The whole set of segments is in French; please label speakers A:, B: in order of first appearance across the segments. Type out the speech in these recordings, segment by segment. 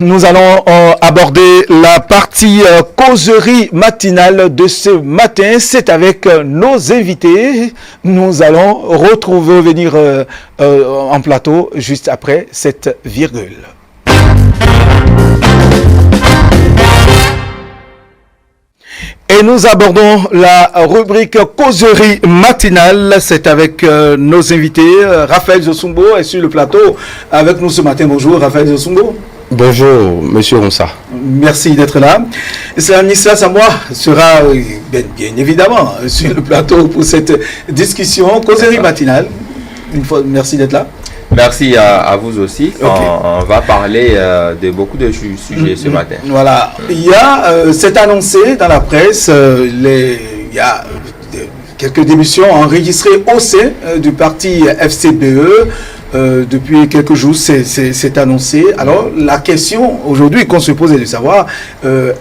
A: Nous allons aborder la partie causerie matinale de ce matin. C'est avec nos invités. Nous allons venir en plateau juste après cette virgule. Et nous abordons la rubrique causerie matinale. C'est avec nos invités. Raphaël Zosumbo est sur le plateau avec nous ce matin. Bonjour Raphaël Zosumbo.
B: Bonjour, monsieur Ronsa.
A: Merci d'être là. Stanislas Samoa sera bien évidemment sur le plateau pour cette discussion, causerie matinale. Une fois, merci d'être là.
C: Merci à vous aussi. Okay. On va parler de beaucoup de sujets ce matin.
A: Voilà. Il y a, c'est annoncé dans la presse, il y a quelques démissions enregistrées au sein du parti FCBE. Depuis quelques jours, c'est annoncé. Alors, la question aujourd'hui qu'on se pose est de savoir,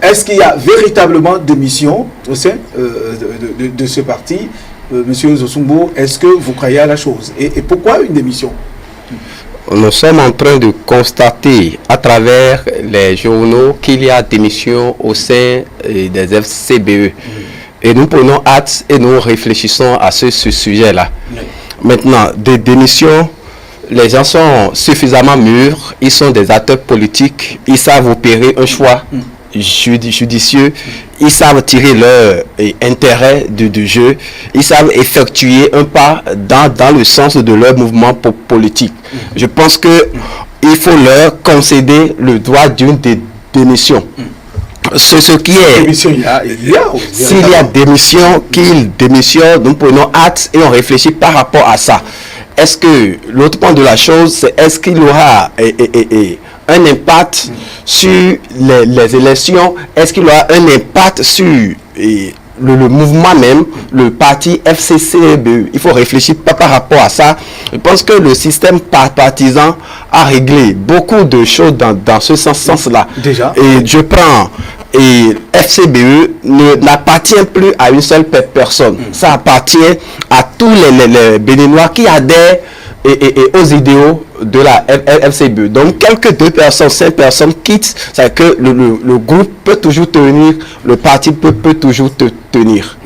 A: est-ce qu'il y a véritablement des missions au sein de ce parti? Monsieur Zosumbo, est-ce que vous croyez à la chose? Et pourquoi une démission?
B: Nous sommes en train de constater à travers les journaux qu'il y a des missions au sein des FCBE. Et nous prenons acte et nous réfléchissons à ce sujet-là. Maintenant, des démissions, les gens sont suffisamment mûrs, ils sont des acteurs politiques, ils savent opérer un choix judicieux, ils savent tirer leur intérêt du jeu, ils savent effectuer un pas dans le sens de leur mouvement politique. Je pense qu'il faut leur concéder le droit d'une démission. Ce qui est, s'il y a démission, qu'ils démissionnent, nous prenons acte et on réfléchit par rapport à ça. Est-ce que l'autre point de la chose, c'est est-ce qu'il y aura un impact sur les élections? Est-ce qu'il y aura un impact sur le mouvement même, le parti FCCBE? Il faut réfléchir par rapport à ça. Je pense que le système partisan a réglé beaucoup de choses dans ce sens-là.
A: Déjà.
B: Et je prends... Et FCBE n'appartient plus à une seule personne. Ça appartient à tous les Béninois qui adhèrent aux idéaux de la FCBE. Donc, quelques 2 personnes, 5 personnes quittent, c'est que le groupe peut toujours tenir, le parti peut toujours tenir.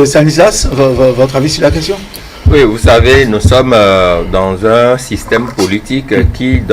A: Stanislas, votre avis sur la question?
C: Oui, vous savez, nous sommes dans un système politique qui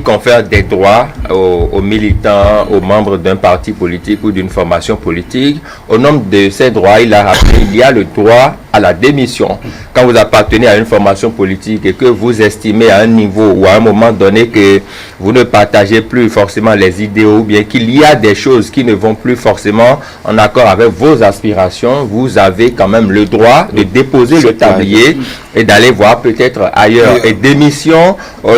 C: confère des droits aux militants, aux membres d'un parti politique ou d'une formation politique. Au nom de ces droits, il a rappelé, il y a le droit à la démission. Quand vous appartenez à une formation politique et que vous estimez à un niveau ou à un moment donné que vous ne partagez plus forcément les idéaux ou bien qu'il y a des choses qui ne vont plus forcément en accord avec vos aspirations, vous avez quand même le droit de déposer le tablier et d'aller voir peut-être ailleurs. Et démission,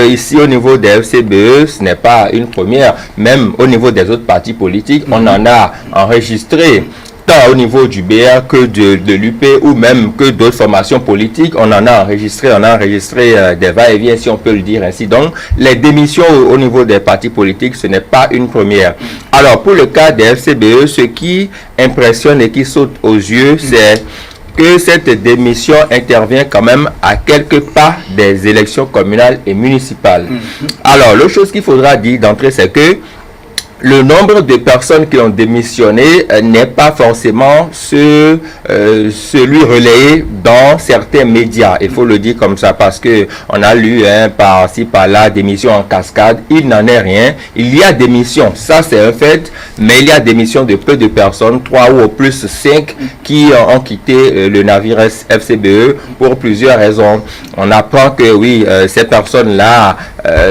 C: ici au niveau des FCBE, ce n'est pas une première. Même au niveau des autres partis politiques, on en a enregistré. Tant au niveau du BR que de l'UP ou même que d'autres formations politiques, on en a enregistré, des va-et-vient, si on peut le dire ainsi. Donc, les démissions au niveau des partis politiques, ce n'est pas une première. Alors, pour le cas des FCBE, ce qui impressionne et qui saute aux yeux, c'est que cette démission intervient quand même à quelques pas des élections communales et municipales. Alors, l'autre chose qu'il faudra dire d'entrée, c'est que le nombre de personnes qui ont démissionné n'est pas forcément celui relayé dans certains médias. Il faut le dire comme ça parce que on a lu par-ci par-là démission en cascade. Il n'en est rien. Il y a démission, ça c'est un fait, mais il y a démission de peu de personnes, 3 ou au plus 5 qui ont quitté le navire FCBE pour plusieurs raisons. On apprend que oui, ces personnes-là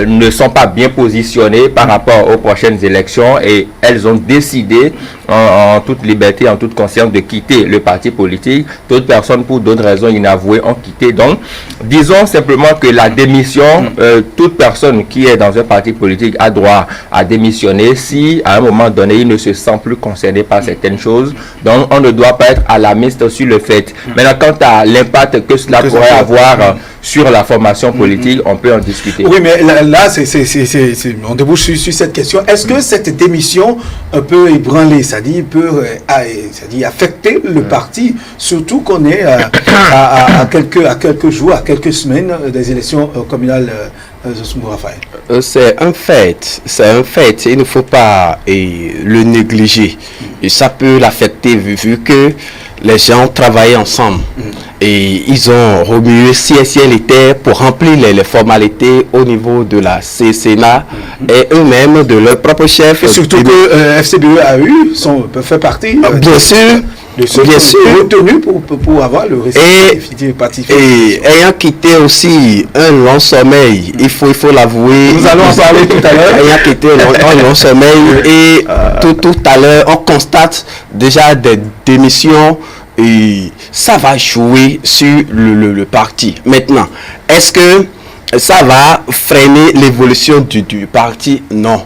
C: ne sont pas bien positionnées par rapport aux prochaines élections et elles ont décidé en toute liberté, en toute conscience de quitter le parti politique. D'autres personnes, pour d'autres raisons inavouées, ont quitté. Donc, disons simplement que la démission, toute personne qui est dans un parti politique a droit à démissionner si, à un moment donné, il ne se sent plus concerné par certaines choses. Donc, on ne doit pas être alarmiste sur le fait. Maintenant, quant à l'impact que cela pourrait avoir sur la formation politique, on peut en discuter.
A: Oui, mais là on débouche sur cette question. Est-ce que cette démission peut ébranler, c'est-à-dire peut affecter le parti, surtout qu'on est à quelques jours, à quelques semaines des élections communales Raphaël?
B: C'est un fait, il ne faut pas le négliger. Et ça peut l'affecter vu que les gens travaillaient ensemble et ils ont remué ciel et terre pour remplir les formalités au niveau de la CCNA et eux-mêmes de leur propre chef.
A: Et surtout que FCBE a eu, peut faire partie
B: bien sûr,
A: bien sûr, retenu pour avoir le récépissé parti.
B: Et ayant quitté aussi un long sommeil, il faut l'avouer.
A: Nous allons en parler tout à l'heure.
B: Ayant quitté un long sommeil et tout à l'heure, on constate déjà des démissions et ça va jouer sur le parti. Maintenant, est-ce que ça va freiner l'évolution du parti? Non.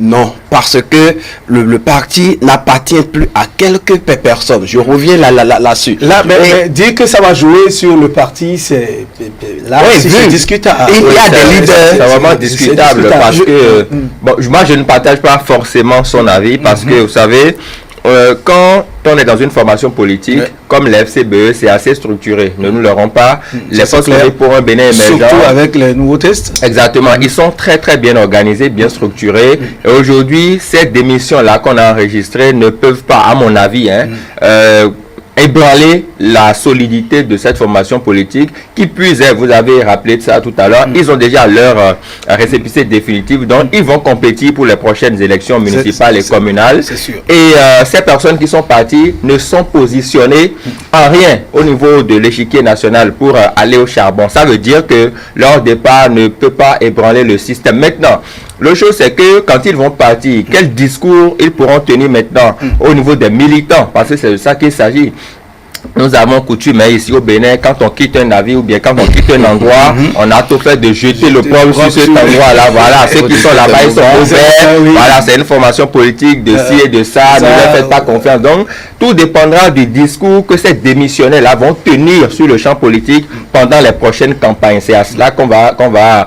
B: Non, parce que le parti n'appartient plus à quelques personnes. Je reviens là-dessus.
A: Mais dire que ça va jouer sur le parti, c'est discutable.
B: Il y a des leaders.
C: C'est vraiment discutable parce que moi je ne partage pas forcément son avis parce que vous savez, quand on est dans une formation politique, comme l'FCBE, c'est assez structuré. Ne nous leurrons pas. Les forces pour un Bénin émergent.
A: Surtout avec les nouveaux tests.
C: Exactement. Ils sont très très bien organisés, bien structurés. Et aujourd'hui, ces démissions-là qu'on a enregistrées ne peuvent pas, à mon avis, ébranler la solidité de cette formation politique qui puise, vous avez rappelé de ça tout à l'heure, ils ont déjà leur récépissé définitif, donc ils vont compétir pour les prochaines élections municipales et communales. Et ces personnes qui sont parties ne sont positionnées en rien au niveau de l'échiquier national pour aller au charbon. Ça veut dire que leur départ ne peut pas ébranler le système. Maintenant, l'autre chose, c'est que quand ils vont partir, quel discours ils pourront tenir maintenant au niveau des militants, parce que c'est de ça qu'il s'agit. Nous avons coutume ici au Bénin, quand on quitte un navire ou bien quand on quitte un endroit, on a tout fait de jeter le pomme sur cet endroit-là. Voilà, ceux qui sont là-bas, ils sont ouverts. Voilà, c'est une formation politique de ci et de ça. Ne leur faites pas confiance. Donc, tout dépendra du discours que ces démissionnaires-là vont tenir sur le champ politique pendant les prochaines campagnes. C'est à cela qu'on va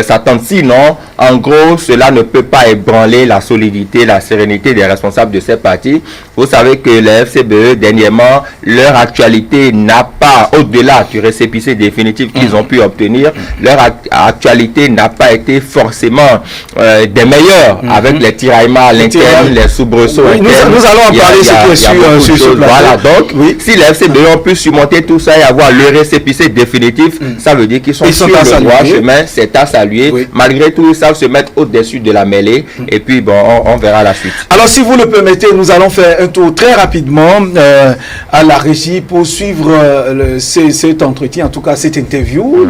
C: s'attendre. Sinon, en gros, cela ne peut pas ébranler la solidité, la sérénité des responsables de ces partis. Vous savez que les FCBE, dernièrement, leur actualité n'a pas, au-delà du récépissé définitif qu'ils ont pu obtenir, leur actualité n'a pas été forcément des meilleures, avec les tiraillements à l'interne, les soubresauts internes.
A: Nous allons en parler sur ce plan.
C: Voilà, donc, si les FCBE ont pu surmonter tout ça et avoir le récépissé définitif, ça veut dire qu'ils sont sur le droit chemin, c'est à saluer. Malgré tout, ils savent se mettre au-dessus de la mêlée, et puis, bon, on verra la suite.
A: Alors, si vous le permettez, nous allons faire un tour très rapidement à la régie pour suivre cet entretien, en tout cas cette interview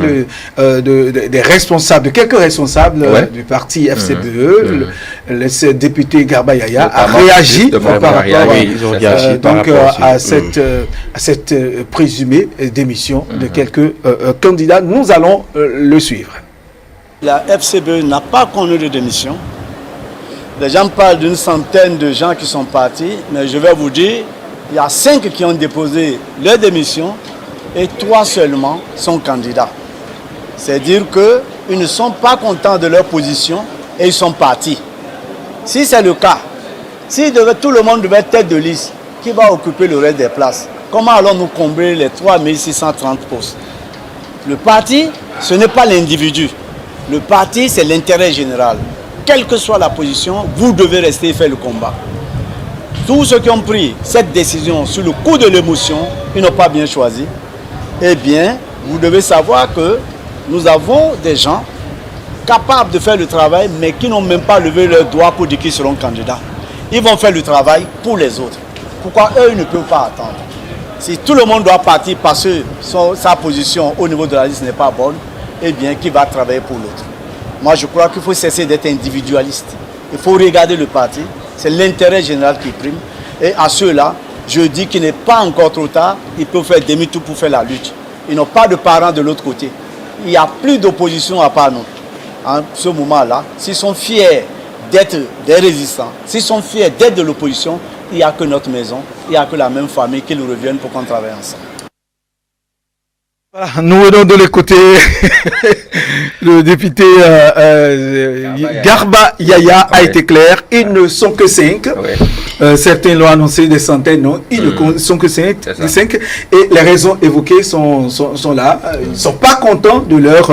A: des responsables, de quelques responsables du parti FCBE. Le député Garba Yaya a réagi par rapport à cette présumée démission de quelques candidats. Nous allons le suivre.
D: La FCBE n'a pas connu de démission. Les gens parlent d'une centaine de gens qui sont partis, mais je vais vous dire, il y a 5 qui ont déposé leur démission et 3 seulement sont candidats. C'est-à-dire qu'ils ne sont pas contents de leur position et ils sont partis. Si c'est le cas, si tout le monde devait être tête de liste, qui va occuper le reste des places? Comment allons-nous combler les 3630 postes? Le parti, ce n'est pas l'individu. Le parti, c'est l'intérêt général. Quelle que soit la position, vous devez rester et faire le combat. Tous ceux qui ont pris cette décision sur le coup de l'émotion, ils n'ont pas bien choisi. Eh bien, vous devez savoir que nous avons des gens capables de faire le travail, mais qui n'ont même pas levé leur doigt pour dire qu'ils seront candidats. Ils vont faire le travail pour les autres. Pourquoi eux, ils ne peuvent pas attendre? Si tout le monde doit partir parce que sa position au niveau de la liste n'est pas bonne, eh bien, qui va travailler pour l'autre? Moi, je crois qu'il faut cesser d'être individualiste. Il faut regarder le parti. C'est l'intérêt général qui prime. Et à ceux-là, je dis qu'il n'est pas encore trop tard. Ils peuvent faire demi-tour pour faire la lutte. Ils n'ont pas de parents de l'autre côté. Il n'y a plus d'opposition à part nous. En ce moment-là, s'ils sont fiers d'être des résistants, s'ils sont fiers d'être de l'opposition, il n'y a que notre maison, il n'y a que la même famille qui nous revienne pour qu'on travaille ensemble.
A: Voilà, nous venons de l'écouter, le député Garba Yaya a été clair, ils ne sont que 5. Certains l'ont annoncé des centaines, non, ils ne sont que 5. Et les raisons évoquées sont là. Ils ne sont pas contents de leur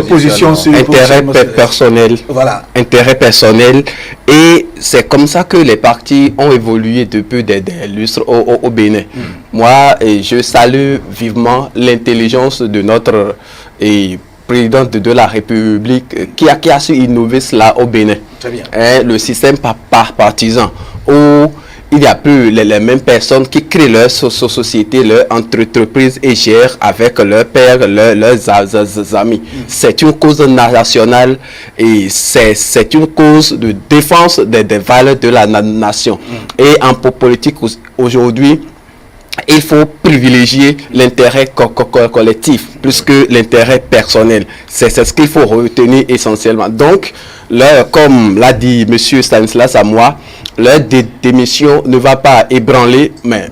A: position sur
B: intérêt personnel.
A: Voilà.
B: Intérêt personnel. Et c'est comme ça que les partis ont évolué depuis des lustres au Bénin. Moi, je salue vivement l'intelligence de notre président de la République qui a su innover cela au Bénin.
A: Très bien.
B: Le système par partisan, où il n'y a plus les mêmes personnes qui créent leur société, leur entreprise et gèrent avec leur père, leurs amis. C'est une cause nationale et c'est une cause de défense des valeurs de la nation. Et en politique aujourd'hui, il faut privilégier l'intérêt collectif plus que l'intérêt personnel. C'est ce qu'il faut retenir essentiellement. Donc, comme l'a dit M. Stanislas Samoa, leur démission ne va pas ébranler, mais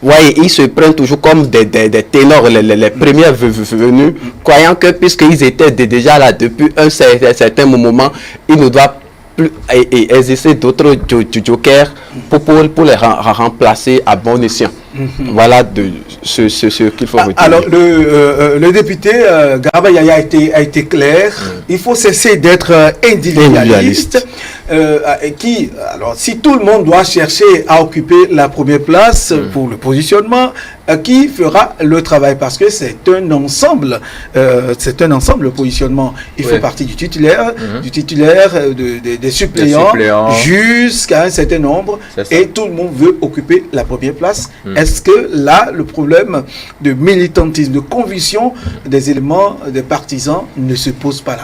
B: voyez, ils se prennent toujours comme des ténors, les premiers venus, croyant que puisqu'ils étaient déjà là depuis un certain moment, ils ne doivent plus exercer d'autres jokers pour les remplacer à bon escient. Voilà ce qu'il faut retenir.
A: Alors, le député Garba Yaya a été clair. Il faut cesser d'être individualiste. Alors, si tout le monde doit chercher à occuper la première place pour le positionnement, qui fera le travail? Parce que c'est un ensemble. Le positionnement. Il fait partie du titulaire, des suppléants, jusqu'à un certain nombre. Et tout le monde veut occuper la première place. Est-ce que là, le problème de militantisme, de conviction des éléments, des partisans ne se pose pas là?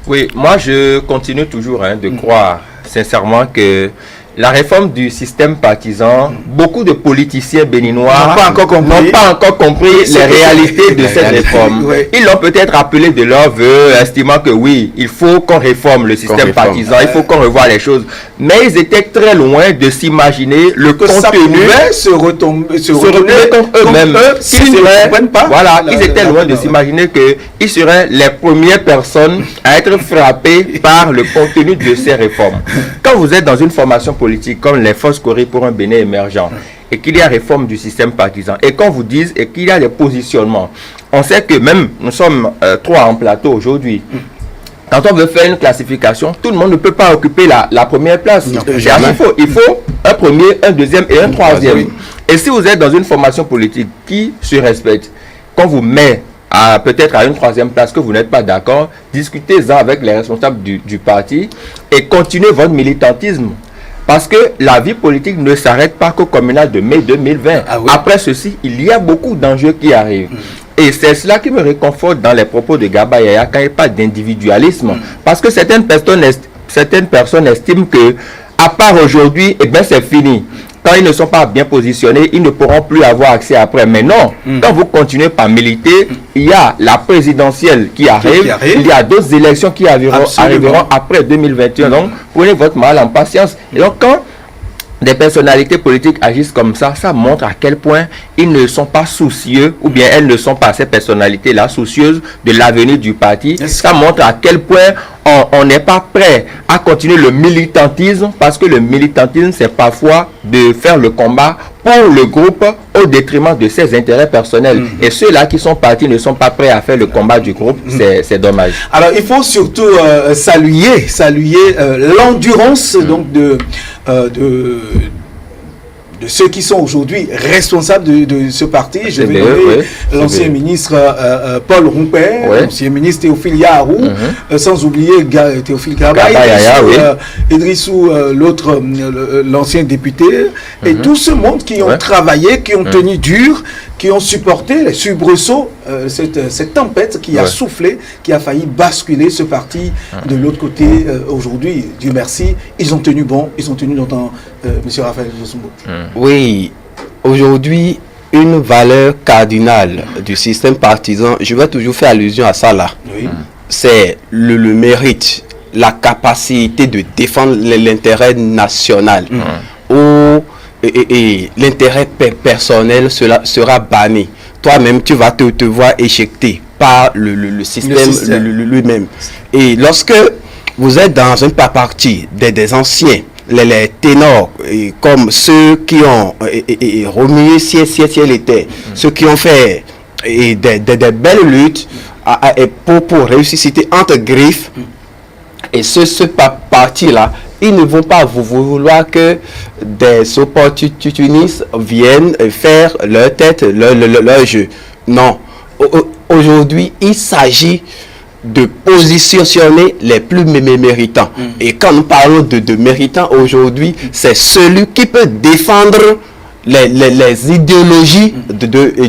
C: Oui, moi je continue toujours de croire sincèrement que la réforme du système partisan, beaucoup de politiciens béninois n'ont pas encore compris les réalités de cette réforme. Ils l'ont peut-être appelé de leur vœu, estimant que oui, il faut qu'on réforme le système partisan, il faut qu'on revoie les choses. Mais ils étaient très loin de s'imaginer le contenu
A: se retourner
C: contre eux-mêmes. Voilà, ils étaient loin de s'imaginer qu'ils seraient les premières personnes à être frappées par le contenu de ces réformes. Quand vous êtes dans une formation politique comme les Forces Corées pour un Bénin émergent et qu'il y a réforme du système partisan et qu'on vous dise et qu'il y a des positionnements, on sait que même nous sommes 3 en plateau aujourd'hui. Quand on veut faire une classification, tout le monde ne peut pas occuper la première place. Il faut un premier, un deuxième et un troisième. Et si vous êtes dans une formation politique qui se respecte, qu'on vous met peut-être à une troisième place, que vous n'êtes pas d'accord, discutez-en avec les responsables du parti et continuez votre militantisme. Parce que la vie politique ne s'arrête pas qu'au communal de mai 2020. Après ceci, il y a beaucoup d'enjeux qui arrivent. Et c'est cela qui me réconforte dans les propos de Garba Yaya quand il parle d'individualisme. Parce que certaines personnes estiment que, à part aujourd'hui, eh bien c'est fini. Quand ils ne sont pas bien positionnés, ils ne pourront plus avoir accès après. Mais non, quand vous continuez par militer, il y a la présidentielle qui arrive, il y a d'autres élections qui arriveront après 2021. Donc, prenez votre mal en patience. Et donc, quand des personnalités politiques agissent comme ça, ça montre à quel point ils ne sont pas soucieux, ou bien elles ne sont pas, ces personnalités-là, soucieuses de l'avenir du parti. Ça montre à quel point on n'est pas prêt à continuer le militantisme, parce que le militantisme, c'est parfois de faire le combat pour le groupe au détriment de ses intérêts personnels. Et ceux-là qui sont partis ne sont pas prêts à faire le combat du groupe, c'est dommage.
A: Alors, il faut surtout saluer l'endurance donc de ceux qui sont aujourd'hui responsables de ce parti. Je vais nommer l'ancien ministre Paul Rompert, l'ancien ministre Théophile Yarou, sans oublier Théophile Garba, Idrissou, l'ancien député, et tout ce monde qui ont travaillé, qui ont tenu dur, qui ont supporté les soubresauts, cette tempête qui a soufflé, qui a failli basculer ce parti de l'autre côté. Aujourd'hui, Dieu merci, ils ont tenu bon, ils ont tenu longtemps, M. Raphaël Josumbo.
B: Oui, aujourd'hui, une valeur cardinale du système partisan, je vais toujours faire allusion à ça là, c'est le mérite, la capacité de défendre l'intérêt national, où et l'intérêt personnel sera banni. toi-même, tu vas te voir éjecté par le système lui-même. Et lorsque vous êtes dans un parti des anciens, les ténors, comme ceux qui ont remué ciel et terre, ceux qui ont fait des belles luttes pour ressusciter entre griffes, et ce parti-là, ils ne vont pas vouloir que des opportunistes viennent faire leur tête, leur jeu. Non. Aujourd'hui, il s'agit de positionner les plus méritants. Et quand nous parlons de méritants aujourd'hui, c'est celui qui peut défendre les idéologies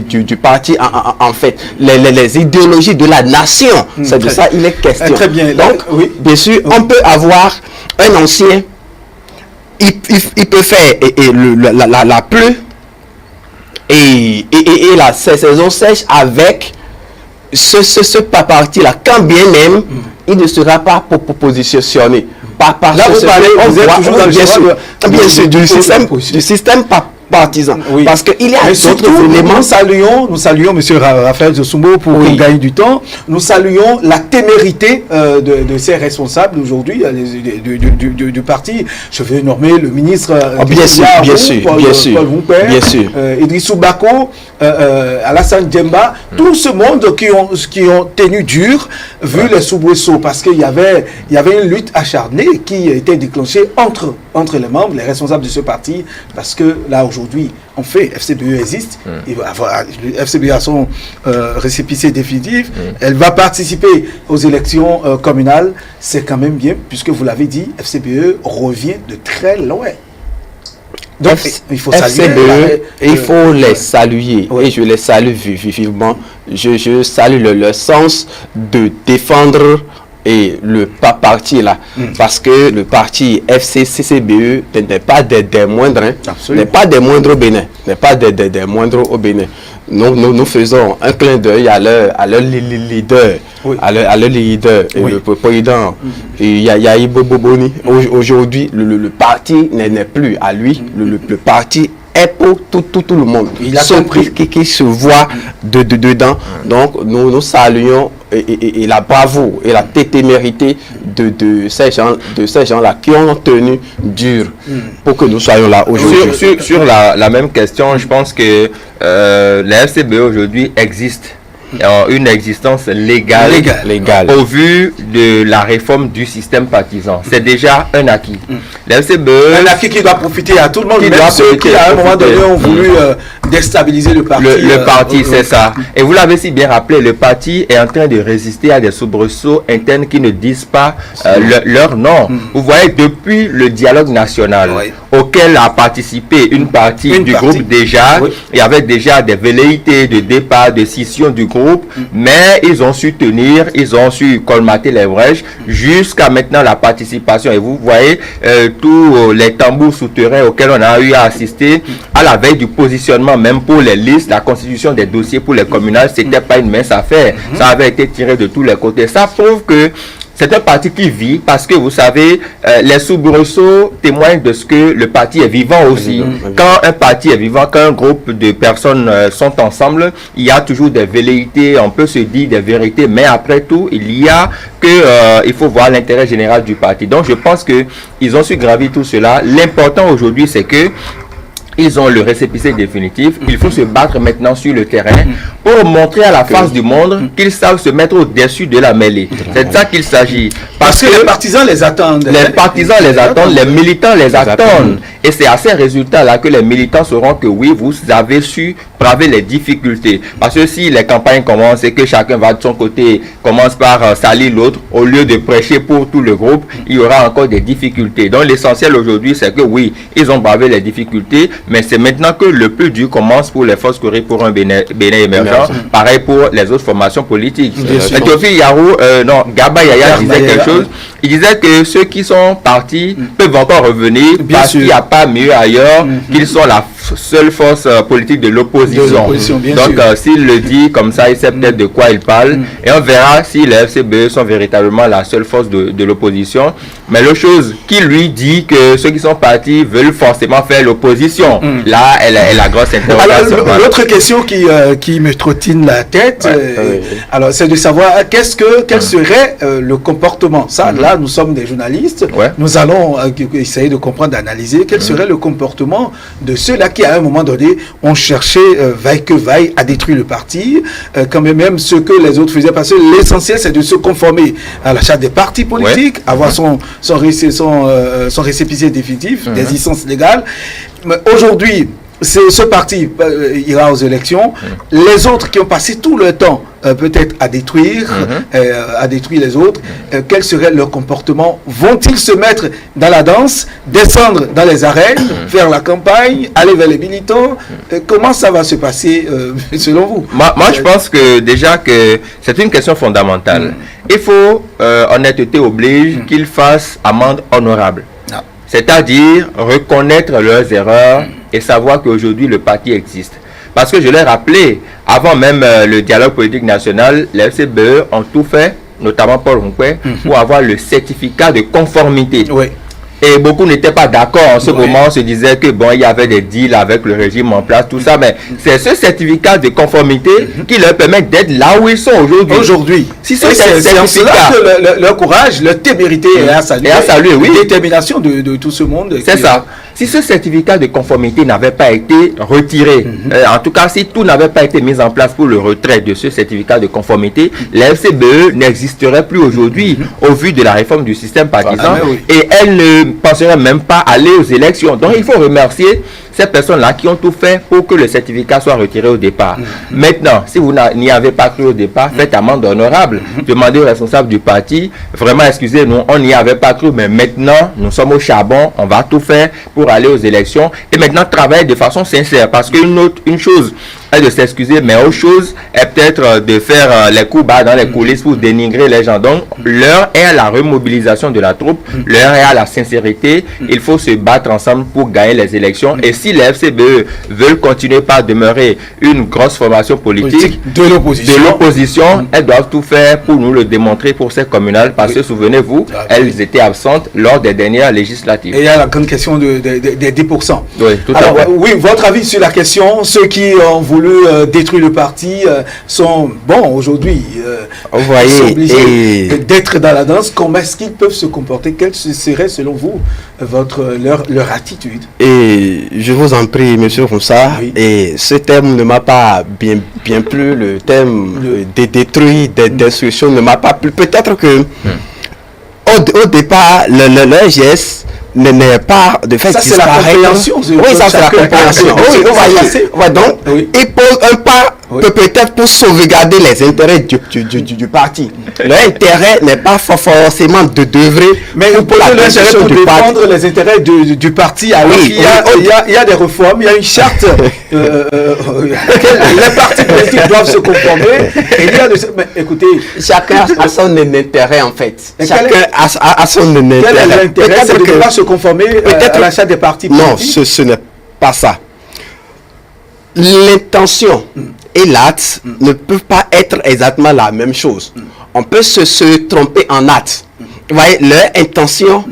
B: du parti, en fait, les idéologies de la nation. C'est de ça il est question.
A: Très bien.
B: Donc, oui, bien sûr, on peut avoir un ancien, il peut faire la pluie et la saison sèche avec ce parti-là, quand bien même, il ne sera pas positionné. Là,
A: vous parlez, vous êtes toujours dans le
B: bien sûr, du système partisan.
A: Oui.
B: Parce qu'il y a
A: d'autres éléments. Nous saluons M. Raphaël Zossoumo pour qu'on gagne du temps. Nous saluons la témérité de ces responsables aujourd'hui du parti. Je vais nommer le ministre Paul Humpert, Idrissou Bako, Alassane Djemba, tout ce monde qui ont tenu dur vu les soubresauts, parce qu'il y avait une lutte acharnée qui était déclenchée entre les membres, les responsables de ce parti, parce que là aujourd'hui, en fait, FCBE existe, FCBE a son récépissé définitif, elle va participer aux élections communales, c'est quand même bien, puisque vous l'avez dit, FCBE revient de très loin.
B: Donc, il faut saluer, il faut les saluer, et je les salue vivement. Je salue leur sens de défendre le parti là, parce que le parti FCCBE n'est pas des moindres, n'est pas des moindres au Bénin, n'est pas des moindres au Bénin. Nous faisons un clin d'œil à leur leader, à leur leader, et le président Yahi Boboni. Aujourd'hui, le parti n'est plus à lui, le parti est pour tout le monde. Il a compris qui se voit dedans. Donc nous saluons et la bravoure et la témérité de ces gens-là qui ont tenu dur pour que nous soyons là aujourd'hui.
C: Sur la même question, je pense que la FCBE aujourd'hui existe. Une existence légale au vu de la réforme du système partisan. C'est déjà un acquis. La FCBE,
A: un acquis qui doit profiter à tout le monde, même ceux qui à un moment donné ont voulu déstabiliser le parti.
C: Le parti, c'est ça. Et vous l'avez si bien rappelé, le parti est en train de résister à des soubresauts internes qui ne disent pas leur nom. Vous voyez, depuis le dialogue national auquel a participé une partie du groupe déjà, il y avait déjà des velléités de départ, de scission du groupe, mais ils ont su tenir, ils ont su colmater les brèches jusqu'à maintenant la participation. Et vous voyez tous les tambours souterrains auxquels on a eu à assister à la veille du positionnement, même pour les listes, la constitution des dossiers pour les communales, c'était pas une mince affaire. Ça avait été tiré de tous les côtés. Ça prouve que c'est un parti qui vit parce que vous savez, les soubresauts témoignent de ce que le parti est vivant aussi. Quand un parti est vivant, quand un groupe de personnes sont ensemble, il y a toujours des velléités, on peut se dire des vérités, mais après tout, il faut voir l'intérêt général du parti. Donc je pense que ils ont su gravir tout cela. L'important aujourd'hui, c'est que ils ont le récépissé définitif. Il faut se battre maintenant sur le terrain pour montrer à la face du monde qu'ils savent se mettre au-dessus de la mêlée. C'est de ça qu'il s'agit.
A: Parce que les partisans les attendent.
C: Les partisans les attendent, les militants les attendent. Et c'est à ces résultats-là que les militants sauront que oui, vous avez su braver les difficultés. Parce que si les campagnes commencent et que chacun va de son côté, commence par salir l'autre, au lieu de prêcher pour tout le groupe, il y aura encore des difficultés. Donc l'essentiel aujourd'hui, c'est que oui, ils ont bravé les difficultés, mais c'est maintenant que le plus dur commence pour les forces corées pour un Bénin émergent. Pareil pour les autres formations politiques. Théophile Yarou, Gaba Yaya disait quelque chose. Il disait que ceux qui sont partis peuvent encore revenir parce qu'il n'y a pas mieux ailleurs, qu'ils sont la seule force politique de l'opposition. Donc, s'il le dit comme ça, il sait peut-être de quoi il parle. Et on verra si les FCBE sont véritablement la seule force de l'opposition. Mais l'autre chose, qui lui dit que ceux qui sont partis veulent forcément faire l'opposition. Là, elle est la grosse interrogation.
A: Alors, l'autre question qui me trottine la tête, alors c'est de savoir quel serait le comportement. Ça, là, nous sommes des journalistes. Nous allons essayer de comprendre, d'analyser quel serait le comportement de ceux-là qui, à un moment donné, ont cherché vaille que vaille à détruire le parti, quand même ce que les autres faisaient. Parce que l'essentiel, c'est de se conformer à la charte des partis politiques, avoir son récépissé définitif, des licences légales. Mais aujourd'hui, ce parti ira aux élections. Les autres qui ont passé tout le temps peut-être à détruire les autres, quel serait leur comportement? Vont-ils se mettre dans la danse, descendre dans les arènes, faire la campagne, aller vers les militants? Comment ça va se passer selon vous?
C: Moi, je pense que déjà que c'est une question fondamentale. Il faut, honnêteté oblige, qu'ils fassent amende honorable. C'est-à-dire reconnaître leurs erreurs et savoir qu'aujourd'hui le parti existe. Parce que je l'ai rappelé, avant même le dialogue politique national, les FCBE ont tout fait, notamment Paul Rouquet, pour avoir le certificat de conformité. Et beaucoup n'étaient pas d'accord en ce moment. On se disait que bon, il y avait des deals avec le régime en place, tout ça. Mais c'est ce certificat de conformité qui leur permet d'être là où ils sont aujourd'hui.
A: Si c'est cela que leur courage, leur témérité est à saluer.
C: Oui.
A: La détermination de tout ce monde.
C: C'est ça. Si ce certificat de conformité n'avait pas été retiré, en tout cas si tout n'avait pas été mis en place pour le retrait de ce certificat de conformité, les FCBE n'existerait plus aujourd'hui au vu de la réforme du système partisan et elle ne penserait même pas aller aux élections. Donc il faut remercier ces personnes-là qui ont tout fait pour que le certificat soit retiré au départ. Maintenant, si vous n'y avez pas cru au départ, faites amende honorable. Demandez aux responsables du parti, vraiment excusez-nous, on n'y avait pas cru, mais maintenant, nous sommes au charbon, on va tout faire pour aller aux élections. Et maintenant, travailler de façon sincère, parce qu'une chose est de s'excuser, mais autre chose est peut-être de faire les coups bas dans les coulisses pour dénigrer les gens. Donc, l'heure est à la remobilisation de la troupe, l'heure est à la sincérité. Il faut se battre ensemble pour gagner les élections. Et si les FCBE veulent continuer par demeurer une grosse formation politique
A: de l'opposition,
C: elles doivent tout faire pour nous le démontrer pour ces communales, parce que souvenez-vous, elles étaient absentes lors des dernières législatives.
A: Et il y a la grande question des 10%.
C: Alors,
A: votre avis sur la question, ceux qui ont voulu détruire le parti sont, aujourd'hui, obligés d'être dans la danse. Comment est-ce qu'ils peuvent se comporter? Quelle serait, selon vous, leur attitude?
B: Et je vous en prie, monsieur Roussa, et ce thème ne m'a pas bien plu, le thème des détruits, des destructions ne m'a pas plu. Peut-être que au départ, le geste n'est pas de fait
A: disparaître. Ça, c'est la compréhension.
B: Oui, ça, c'est la compréhension. Oui, vous voyez. Donc, il pose un pas peut-être pour sauvegarder les intérêts du parti. L'intérêt n'est pas forcément de devrer,
A: mais pour défendre les intérêts du parti. Alors il y a des réformes, il y a une charte. Les partis politiques doivent se conformer. Et il y a mais écoutez,
B: chacun a son intérêt en fait. Chacun a son intérêt.
A: Quel est l'intérêt? C'est de ne pas se conformer à la charte des partis politiques.
B: Non, ce n'est pas ça. L'intention et l'acte ne peuvent pas être exactement la même chose. On peut se tromper en acte. Vous voyez, leur intention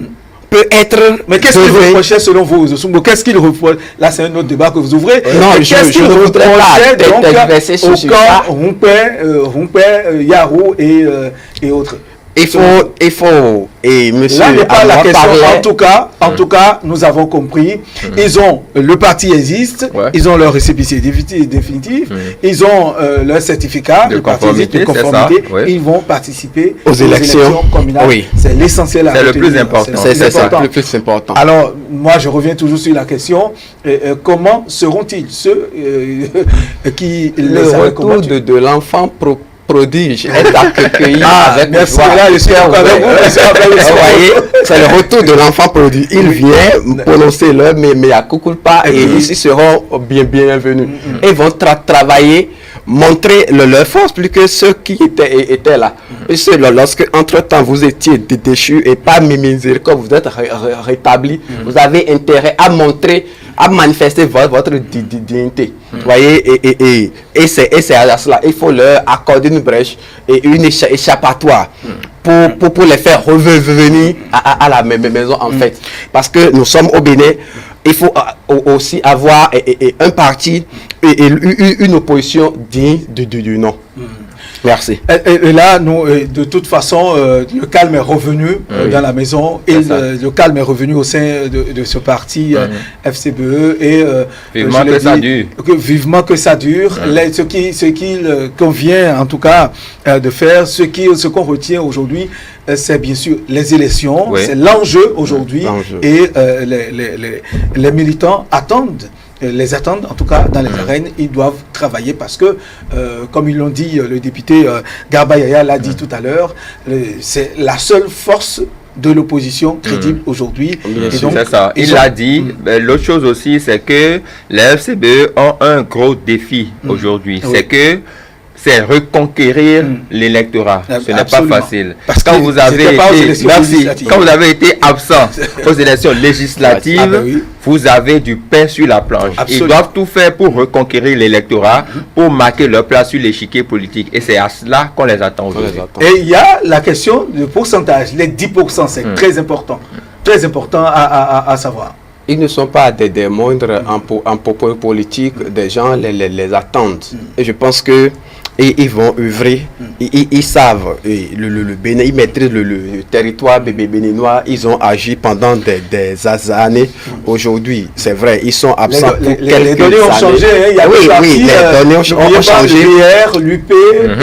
B: peut être...
A: Mais qu'est-ce qu'ils reprochaient selon vous? Qu'est-ce qu'ils reprochent? Là, c'est un autre débat que vous ouvrez.
B: Non, je ne voudrais pas verser sur ça.
A: Rouquet, Yaro et autres.
B: Il faut, et monsieur...
A: Là n'est pas la question. En tout cas, nous avons compris. Le parti existe, ils ont leur récépissé définitif, ils ont leur certificat de conformité, ils vont participer aux élections communales. C'est l'essentiel.
C: C'est le plus important.
B: C'est ça, le plus important.
A: Alors, moi, je reviens toujours sur la question. Comment seront-ils ceux qui les avaient combattus?
B: Le retour de l'enfant prodige est accueilli avec
A: merci, là, je suis avec vous.
B: C'est le retour de l'enfant prodige. Il vient prononcer leur mea culpa et ils seront bienvenus. Ils vont travailler, montrer leur force plus que ceux qui étaient là. C'est lorsque, entre-temps, vous étiez déchu et pas miséricorde, vous êtes rétabli, vous avez intérêt à montrer, à manifester votre dignité. Vous voyez, et c'est à cela, il faut leur accorder une brèche et une échappatoire pour les faire revenir à la même maison, en fait. Parce que nous sommes au Bénin, il faut aussi avoir un parti et une opposition digne du nom. Merci.
A: Et là, nous, de toute façon, le calme est revenu dans la maison et le calme est revenu au sein de ce parti FCBE et
C: vivement que ça dure.
A: Vivement que ça dure. Ce qu'il convient en tout cas de faire, ce qu'on retient aujourd'hui, c'est bien sûr les élections, c'est l'enjeu aujourd'hui et les militants les attendent en tout cas dans les arènes. Ils doivent travailler parce que comme ils l'ont dit, le député Garba Yaya l'a dit tout à l'heure, c'est la seule force de l'opposition crédible aujourd'hui.
C: C'est ça, il l'a dit. L'autre chose aussi, c'est que les FCBE ont un gros défi aujourd'hui, c'est que c'est reconquérir l'électorat. Ce n'est pas facile. Parce que quand vous avez été absent aux élections législatives, vous avez du pain sur la planche. Ils doivent tout faire pour reconquérir l'électorat, pour marquer leur place sur l'échiquier politique. Et c'est à cela qu'on les attend aujourd'hui.
A: Et il y a la question du pourcentage. Les 10%, c'est très important. Très important à savoir.
B: Ils ne sont pas des moindres en propos politique. Des gens les attendent. Et je pense que ils vont œuvrer, ils savent, le Bénin, ils maîtrisent le territoire béninois, ils ont agi pendant des années. Aujourd'hui, c'est vrai, ils sont absents
A: les données ont changé, il y a
B: les données ont changé.
A: L'UPR, l'UP,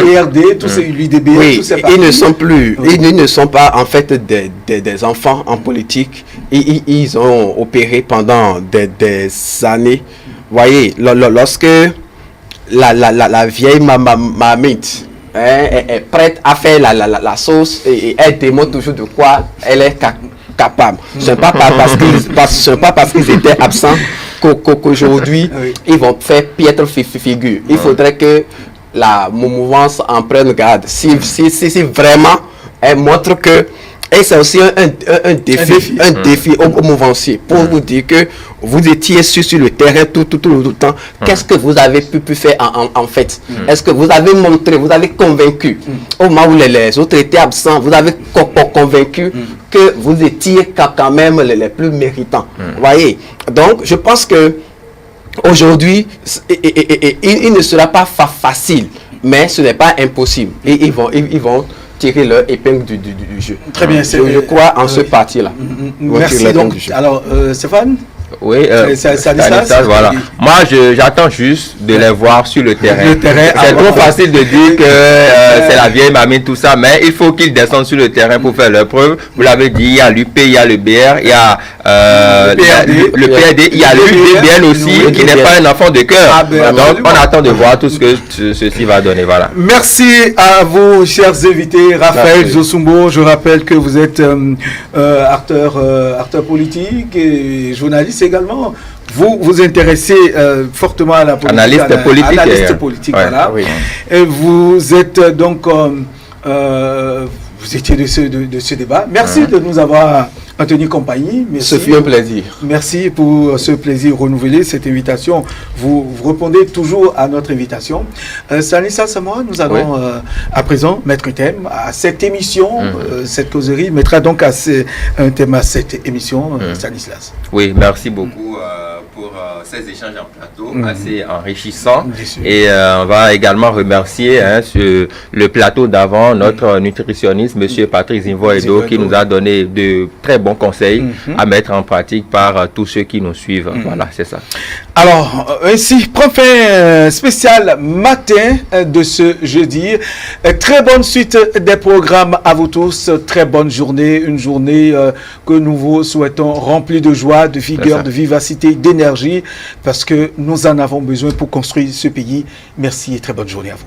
A: ERD, tous ces l'UDB, tous ces partis.
B: Ils ne sont pas en fait des enfants en politique, ils ont opéré pendant des années. Vous voyez, lorsque la vieille mamite est prête à faire la sauce et elle démontre toujours de quoi elle est capable. Ce n'est pas parce qu'ils étaient absents qu'aujourd'hui ils vont faire piètre figure. Il faudrait que la mouvance en prenne garde. Si vraiment elle montre que, et c'est aussi un défi au mouvancier pour vous dire que vous étiez sur le terrain tout le temps. Qu'est-ce que vous avez pu faire en fait? Est-ce que vous avez montré, vous avez convaincu, au moment où les autres étaient absents, vous avez convaincu que vous étiez quand même les plus méritants. Voyez? Donc, je pense que aujourd'hui, il ne sera pas facile, mais ce n'est pas impossible. Et ils vont tirer leur épingle du jeu.
A: Très bien.
B: Je crois en ce parti-là.
A: Merci. Donc, alors, Stéphane?
C: Oui, voilà. Moi, j'attends juste de les voir sur le terrain. C'est trop facile de dire que c'est la vieille mamie, tout ça, mais il faut qu'ils descendent sur le terrain pour faire leur preuve. Vous l'avez dit, il y a l'UP, il y a le BR, il y a le PRD, il y a l'UDBN aussi, qui n'est pas un enfant de cœur. Donc, on attend de voir tout ce que ceci va donner. Voilà.
A: Merci à vous, chers invités. Raphaël Zosumbo, je rappelle que vous êtes acteur politique et journaliste également. Vous vous intéressez fortement à la politique.
C: Analyste
A: politique, voilà. Oui. Et vous êtes donc vous étiez de ce débat. Merci de nous avoir tenu compagnie. Merci.
B: Ce fut un plaisir.
A: Merci pour ce plaisir renouvelé, cette invitation. Vous répondez toujours à notre invitation. Stanislas Samoa, nous allons à présent mettre un thème à cette émission. Cette causerie mettra donc un thème à cette émission, Stanislas.
C: Oui, merci beaucoup pour ces échanges en plateau assez enrichissants. Et on va également remercier sur le plateau d'avant notre nutritionniste, M. Patrick Zinvo-Edo, qui nous a donné de très bons conseils à mettre en pratique par tous ceux qui nous suivent. Voilà, c'est ça.
A: Alors, ainsi, prend fin spécial matin de ce jeudi. Très bonne suite des programmes à vous tous. Très bonne journée. Une journée que nous vous souhaitons remplie de joie, de vigueur, de vivacité, d'énergie, parce que nous en avons besoin pour construire ce pays. Merci et très bonne journée à vous.